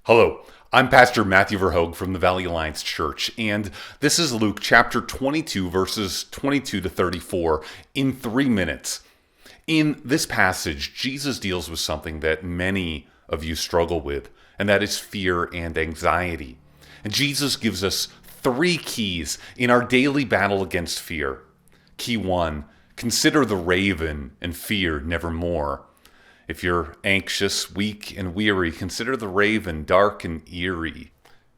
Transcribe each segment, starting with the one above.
Hello, I'm Pastor Matthew Verhoeg from the Valley Alliance Church, and this is Luke chapter 22, verses 22 to 34, in 3 minutes. In this passage, Jesus deals with something that many of you struggle with, and that is fear and anxiety. And Jesus gives us 3 keys in our daily battle against fear. Key 1, consider the raven and fear nevermore. If you're anxious, weak, and weary, consider the raven, dark and eerie.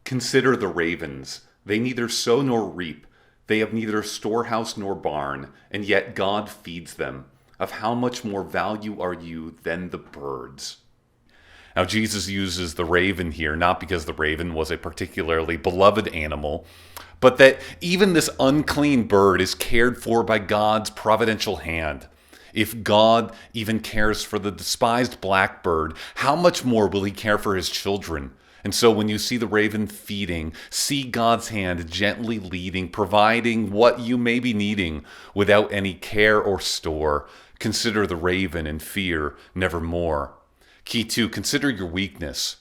Consider the ravens. They neither sow nor reap. They have neither storehouse nor barn, and yet God feeds them. Of how much more value are you than the birds? Now, Jesus uses the raven here, not because the raven was a particularly beloved animal, but that even this unclean bird is cared for by God's providential hand. If God even cares for the despised blackbird, how much more will he care for his children? And so when you see the raven feeding, see God's hand gently leading, providing what you may be needing without any care or store. Consider the raven and fear nevermore. Key 2, consider your weakness.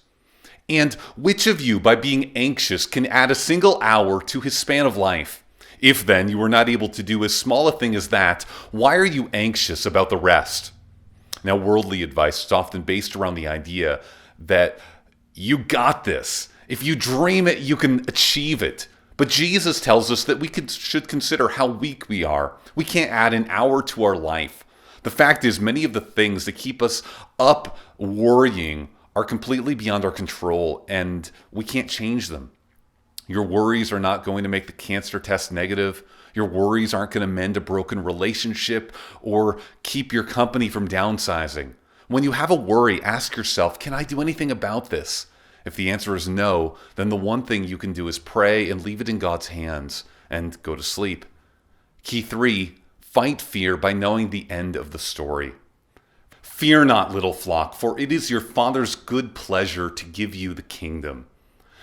And which of you, by being anxious, can add a single hour to his span of life? If then you are not able to do as small a thing as that, why are you anxious about the rest? Now, worldly advice is often based around the idea that you got this. If you dream it, you can achieve it. But Jesus tells us that we should consider how weak we are. We can't add an hour to our life. The fact is, many of the things that keep us up worrying are completely beyond our control, and we can't change them. Your worries are not going to make the cancer test negative. Your worries aren't going to mend a broken relationship or keep your company from downsizing. When you have a worry, ask yourself, can I do anything about this? If the answer is no, then the one thing you can do is pray and leave it in God's hands and go to sleep. Key 3, fight fear by knowing the end of the story. Fear not, little flock, for it is your Father's good pleasure to give you the kingdom.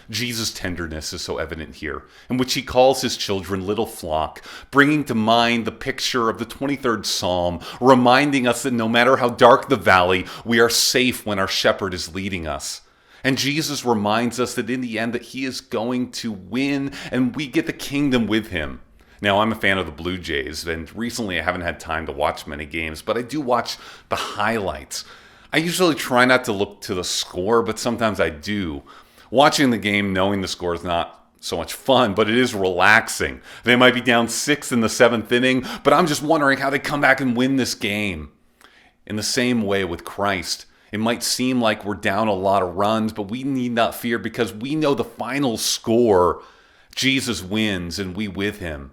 Jesus' tenderness is so evident here, in which he calls his children little flock, bringing to mind the picture of the 23rd Psalm, reminding us that no matter how dark the valley, we are safe when our shepherd is leading us. And Jesus reminds us that in the end that he is going to win and we get the kingdom with him. Now, I'm a fan of the Blue Jays, and recently I haven't had time to watch many games, but I do watch the highlights. I usually try not to look to the score, but sometimes I do. Watching the game knowing the score is not so much fun, but it is relaxing. They might be down 6 in the 7th inning, but I'm just wondering how they come back and win this game. In the same way with Christ, it might seem like we're down a lot of runs, but we need not fear because we know the final score. Jesus wins and we with him.